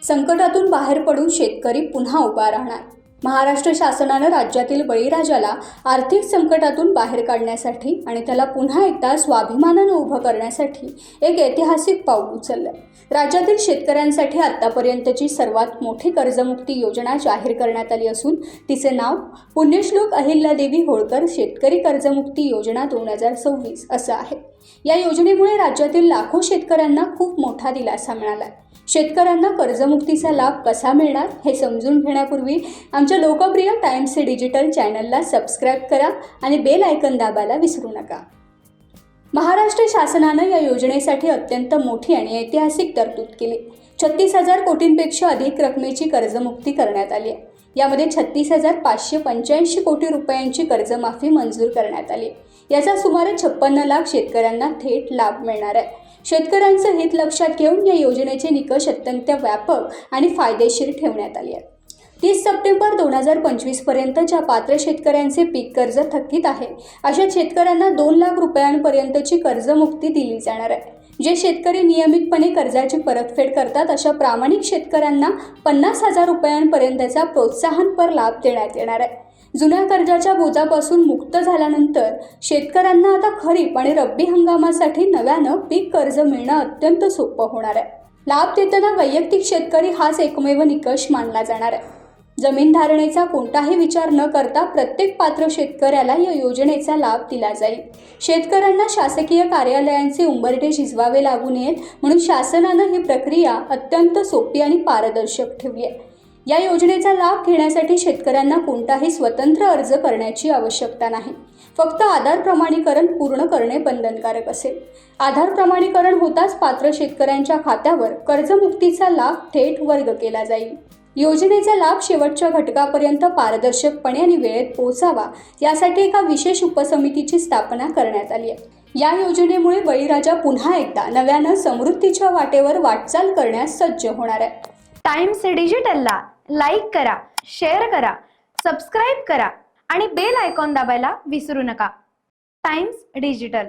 संकटातून बाहेर पडून शेतकरी पुन्हा उभा राहणार। महाराष्ट्र शासनाने राज्यातील बळीराजाला आर्थिक संकटातून बाहेर काढण्यासाठी आणि त्याला पुन्हा एकदा स्वाभिमानाने उभं करण्यासाठी एक ऐतिहासिक पाऊल उचलले। राज्यातील शेतकऱ्यांसाठी आतापर्यंतची सर्वात मोठी कर्जमुक्ती योजना जाहीर करण्यात आली असून तिचे नाव पुण्यश्लोक अहिल्यादेवी होळकर शेतकरी कर्जमुक्ती योजना 2026 असं आहे। या योजनेमुळे राज्यातील लाखो शेतकऱ्यांना खूप मोठा दिलासा मिळाला। शेतकऱ्यांना कर्जमुक्तीचा लाभ कसा मिळणार हे समजून घेण्यापूर्वी आमच्या लोकप्रिय टाइम्स डिजिटल चॅनलला सबस्क्राइब करा आणि बेल आयकॉन दाबायला विसरू नका। महाराष्ट्र शासनाने या योजनेसाठी अत्यंत मोठी आणि ऐतिहासिक तरतूद केली। 36,000 कोटींपेक्षा अधिक रकमेची कर्जमुक्ती करण्यात आली आहे। यामध्ये 36,585 कोटी रुपयांची कर्जमाफी मंजूर करण्यात आली। याचा सुमारे 56 लाख शेतकऱ्यांना थेट लाभ मिळणार आहे। शेतकऱ्यांचं हित लक्षात घेऊन या योजनेचे निकष अत्यंत व्यापक आणि फायदेशीर ठेवण्यात आले आहेत। 30 सप्टेंबर 2025 पर्यंत ज्या पात्र शेतकऱ्यांचे पीक कर्ज थकीत आहे अशा शेतकऱ्यांना 2 लाख रुपयांपर्यंतची कर्जमुक्ती दिली जाणार आहे। जे शेतकरी नियमितपणे कर्जाची परतफेड करतात अशा प्रामाणिक शेतकऱ्यांना 50,000 रुपयांपर्यंतचा प्रोत्साहनपर लाभ देण्यात येणार आहे। जुन्या कर्जाच्या बोजापासून मुक्त झाल्यानंतर शेतकऱ्यांना आता खरीप आणि रब्बी हंगामासाठी नव्यानं पीक कर्ज मिळणं अत्यंत सोपं होणार आहे। लाभ देताना वैयक्तिक शेतकरी हाच एकमेव निकष मानला जाणार आहे। जमीन धारणेचा कोणताही विचार न करता प्रत्येक पात्र शेतकऱ्याला या योजनेचा लाभ दिला जाईल। शेतकऱ्यांना शासकीय कार्यालयांचे उंबरठे झिजवावे लागू नयेत म्हणून शासनाने ही प्रक्रिया अत्यंत सोपी आणि पारदर्शक ठेवली आहे। या योजनेचा लाभ घेण्यासाठी शेतकऱ्यांना कोणताही स्वतंत्र अर्ज करण्याची आवश्यकता नाही। फक्त आधार प्रमाणीकरण पूर्ण करणे बंधनकारक असेल। आधार प्रमाणीकरण होताच पात्र शेतकऱ्यांच्या खात्यावर कर्जमुक्तीचा लाभ थेट वर्ग केला जाईल। योजनेचा लाभ शेवटच्या घटकापर्यंत पारदर्शकपणे आणि वेळेत पोहोचावा यासाठी एका विशेष उपसमितीची स्थापना करण्यात आली आहे। या योजनेमुळे बळीराजा पुन्हा एकदा नव्यानं समृद्धीच्या वाटेवर वाटचाल करण्यास सज्ज होणार आहे। टाइम्स डिजिटलला लाईक करा, शेअर करा, सबस्क्राईब करा आणि बेल आयकॉन दाबायला विसरू नका। Times digital.